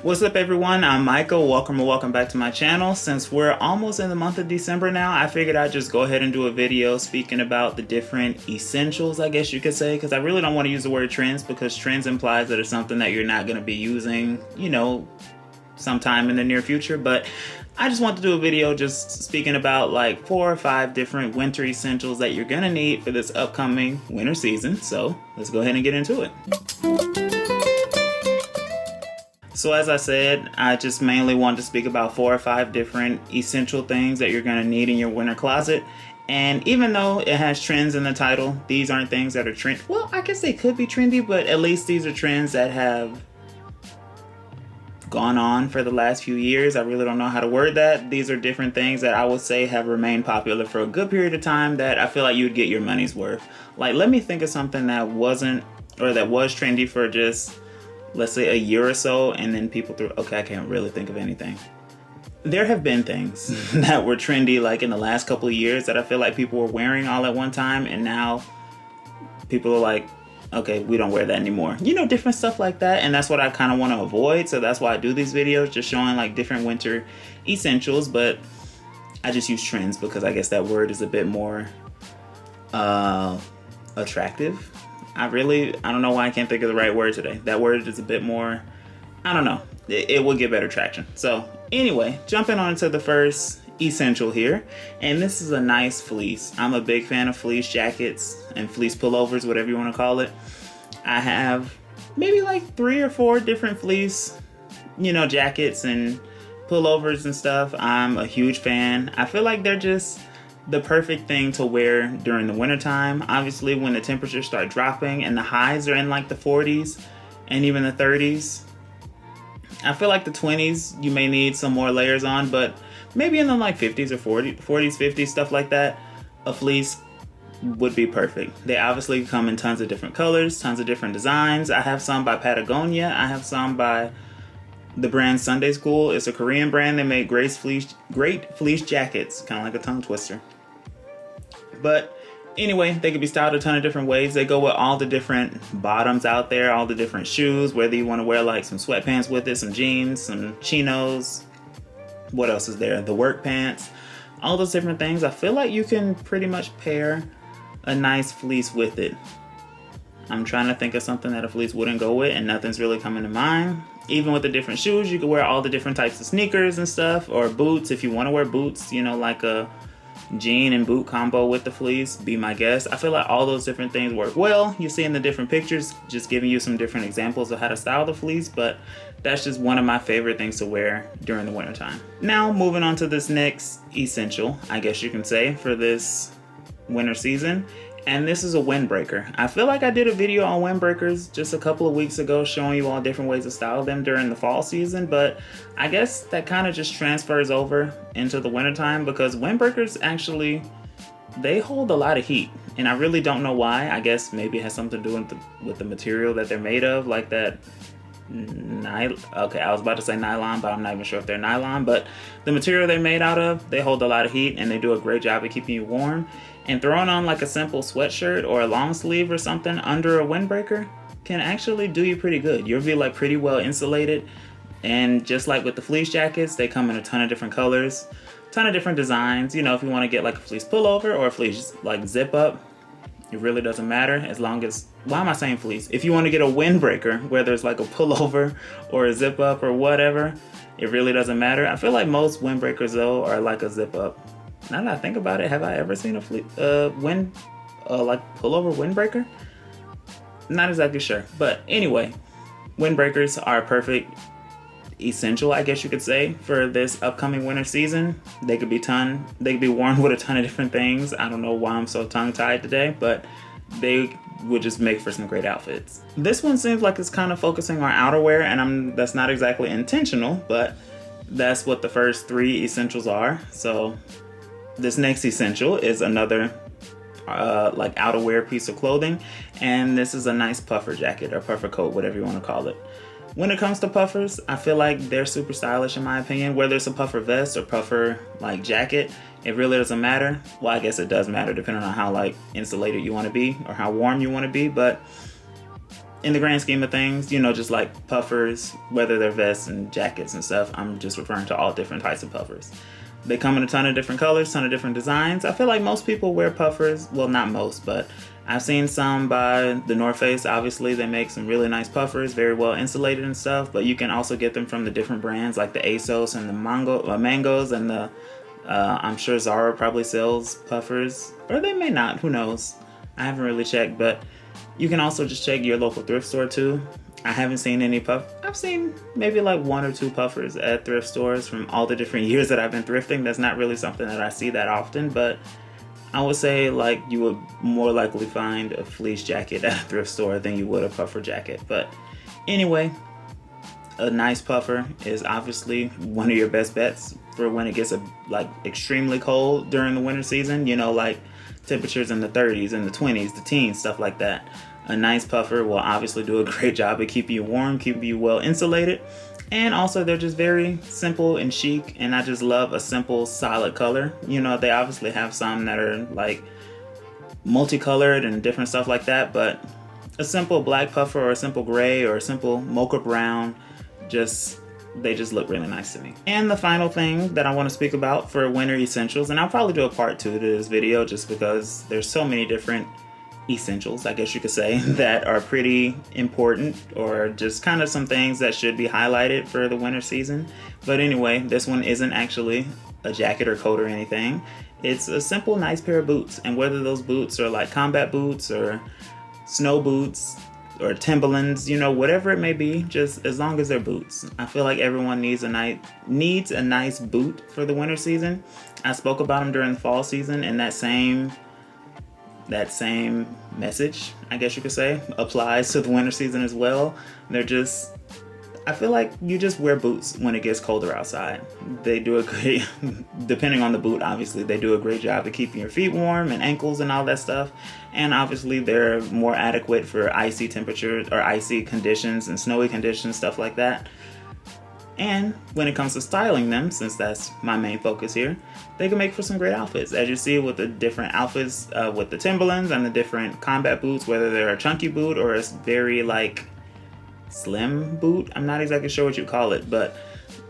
What's up everyone, I'm Micah. Welcome back to my channel. Since we're almost in the month of December now, I figured I'd just go ahead and do a video speaking about the different essentials, I guess you could say, because I really don't want to use the word trends because trends implies that it's something that you're not going to be using, sometime in the near future. But I just want to do a video just speaking about like 4 or 5 different winter essentials that you're going to need for this upcoming winter season. So let's go ahead and get into it. So as I said, I just mainly wanted to speak about 4 or 5 different essential things that you're going to need in your winter closet. And even though it has trends in the title, these aren't things that are trend. Well, I guess they could be trendy, but at least these are trends that have gone on for the last few years. I really don't know how to word that. These are different things that I would say have remained popular for a good period of time that I feel like you would get your money's worth. Like, let me think of something that wasn't, or that was trendy for just, let's say, a year or so, and then people threw, okay, I can't really think of anything. There have been things that were trendy like in the last couple of years that I feel like people were wearing all at one time, and now people are like, okay, we don't wear that anymore. Different stuff like that, and that's what I kind of want to avoid, so that's why I do these videos, just showing like different winter essentials, but I just use trends because I guess that word is a bit more attractive. I don't know why I can't think of the right word today. That word is a bit more, I don't know. It will get better traction. So anyway, jumping on to the first essential here. And this is a nice fleece. I'm a big fan of fleece jackets and fleece pullovers, whatever you want to call it. I have maybe like 3 or 4 different fleece, jackets and pullovers and stuff. I'm a huge fan. I feel like they're just the perfect thing to wear during the wintertime. Obviously, when the temperatures start dropping and the highs are in like the 40s and even the 30s. I feel like the 20s, you may need some more layers on, but maybe in the like 50s or 40s, 50s, stuff like that, a fleece would be perfect. They obviously come in tons of different colors, tons of different designs. I have some by Patagonia. I have some by the brand Sunday School. It's a Korean brand. They make great fleece jackets, kind of like a tongue twister. But anyway, they can be styled a ton of different ways. They go with all the different bottoms out there, all the different shoes, whether you want to wear like some sweatpants with it, some jeans, some chinos. What else is there? The work pants, all those different things. I feel like you can pretty much pair a nice fleece with it. I'm trying to think of something that a fleece wouldn't go with, and nothing's really coming to mind. Even with the different shoes, you can wear all the different types of sneakers and stuff, or boots if you want to wear boots, like a jean and boot combo with the fleece, be my guest. I feel like all those different things work well. You see in the different pictures, just giving you some different examples of how to style the fleece, but that's just one of my favorite things to wear during the wintertime. Now, moving on to this next essential, I guess you can say, for this winter season. And this is a windbreaker. I feel like I did a video on windbreakers just a couple of weeks ago showing you all different ways to style them during the fall season, but I guess that kind of just transfers over into the wintertime because windbreakers actually, they hold a lot of heat, and I really don't know why. I guess maybe it has something to do with the material that they're made of, like that okay, I was about to say nylon, but I'm not even sure if they're nylon, but the material they're made out of, they hold a lot of heat and they do a great job of keeping you warm. And throwing on like a simple sweatshirt or a long sleeve or something under a windbreaker can actually do you pretty good. You'll be like pretty well insulated. And just like with the fleece jackets, they come in a ton of different colors, ton of different designs. If you want to get like a fleece pullover or a fleece like zip up, it really doesn't matter as long as, why am I saying fleece? If you want to get a windbreaker, whether it's like a pullover or a zip up or whatever, it really doesn't matter. I feel like most windbreakers though are like a zip up. Now that I think about it, have I ever seen a like pullover windbreaker? Not exactly sure, but anyway, windbreakers are a perfect essential, I guess you could say, for this upcoming winter season. They could be worn with a ton of different things. I don't know why I'm so tongue-tied today, but they would just make for some great outfits. This one seems like it's kind of focusing on outerwear, and that's not exactly intentional, but that's what the first 3 essentials are. So this next essential is another like outerwear piece of clothing, and this is a nice puffer jacket or puffer coat, whatever you want to call it. When it comes to puffers, I feel like they're super stylish in my opinion. Whether it's a puffer vest or puffer like jacket, it really doesn't matter. Well, I guess it does matter depending on how like insulated you want to be or how warm you want to be, but in the grand scheme of things, you know, just like puffers, whether they're vests and jackets and stuff, I'm just referring to all different types of puffers. They come in a ton of different colors, ton of different designs. I feel like most people wear puffers. Well, not most, but I've seen some by the North Face. Obviously, they make some really nice puffers, very well insulated and stuff. But you can also get them from the different brands like the ASOS and the Mangoes and the, I'm sure Zara probably sells puffers. Or they may not, who knows. I haven't really checked, but you can also just check your local thrift store too. I haven't seen any I've seen maybe like 1 or 2 puffers at thrift stores from all the different years that I've been thrifting. That's not really something that I see that often, but I would say like you would more likely find a fleece jacket at a thrift store than you would a puffer jacket. But anyway, a nice puffer is obviously one of your best bets for when it gets like extremely cold during the winter season, you know, like temperatures in the 30s and the 20s, the teens, stuff like that. A nice puffer will obviously do a great job at keeping you warm, keeping you well insulated. And also they're just very simple and chic, and I just love a simple, solid color. You know, they obviously have some that are like multicolored and different stuff like that, but a simple black puffer or a simple gray or a simple mocha brown, they just look really nice to me. And the final thing that I want to speak about for winter essentials, and I'll probably do a part 2 to this video just because there's so many different essentials, I guess you could say, that are pretty important, or just kind of some things that should be highlighted for the winter season. But anyway, this one isn't actually a jacket or coat or anything. It's a simple, nice pair of boots. And whether those boots are like combat boots or snow boots or Timberlands, you know, whatever it may be, just as long as they're boots. I feel like everyone needs a nice boot for the winter season. I spoke about them during the fall season, and that same message, I guess you could say, applies to the winter season as well. I feel like you just wear boots when it gets colder outside. They do a great, depending on the boot, obviously, they do a great job of keeping your feet warm and ankles and all that stuff. And obviously they're more adequate for icy temperatures or icy conditions and snowy conditions, stuff like that. And when it comes to styling them, since that's my main focus here, they can make for some great outfits. As you see with the different outfits with the Timberlands and the different combat boots, whether they're a chunky boot or a very like slim boot. I'm not exactly sure what you call it, but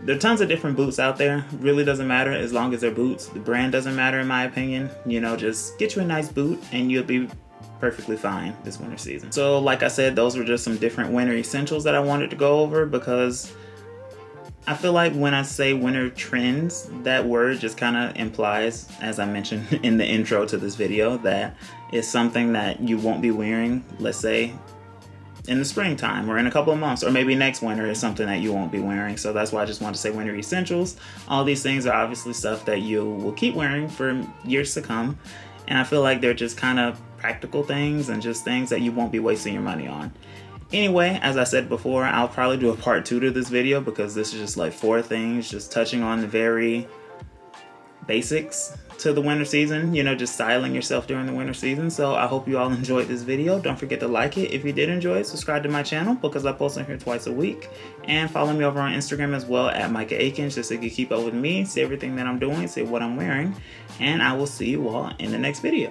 there are tons of different boots out there. Really doesn't matter as long as they're boots. The brand doesn't matter in my opinion. You know, just get you a nice boot and you'll be perfectly fine this winter season. So like I said, those were just some different winter essentials that I wanted to go over, because I feel like when I say winter trends, that word just kind of implies, as I mentioned in the intro to this video, that it's something that you won't be wearing, let's say, in the springtime or in a couple of months, or maybe next winter is something that you won't be wearing. So that's why I just want to say winter essentials. All these things are obviously stuff that you will keep wearing for years to come. And I feel like they're just kind of practical things and just things that you won't be wasting your money on. Anyway, as I said before, I'll probably do a part 2 to this video, because this is just like 4 things, just touching on the very basics to the winter season, you know, just styling yourself during the winter season. So I hope you all enjoyed this video. Don't forget to like it. If you did enjoy it, subscribe to my channel, because I post on here twice a week. And follow me over on Instagram as well at Micah Akins, just so you can keep up with me, see everything that I'm doing, see what I'm wearing. And I will see you all in the next video.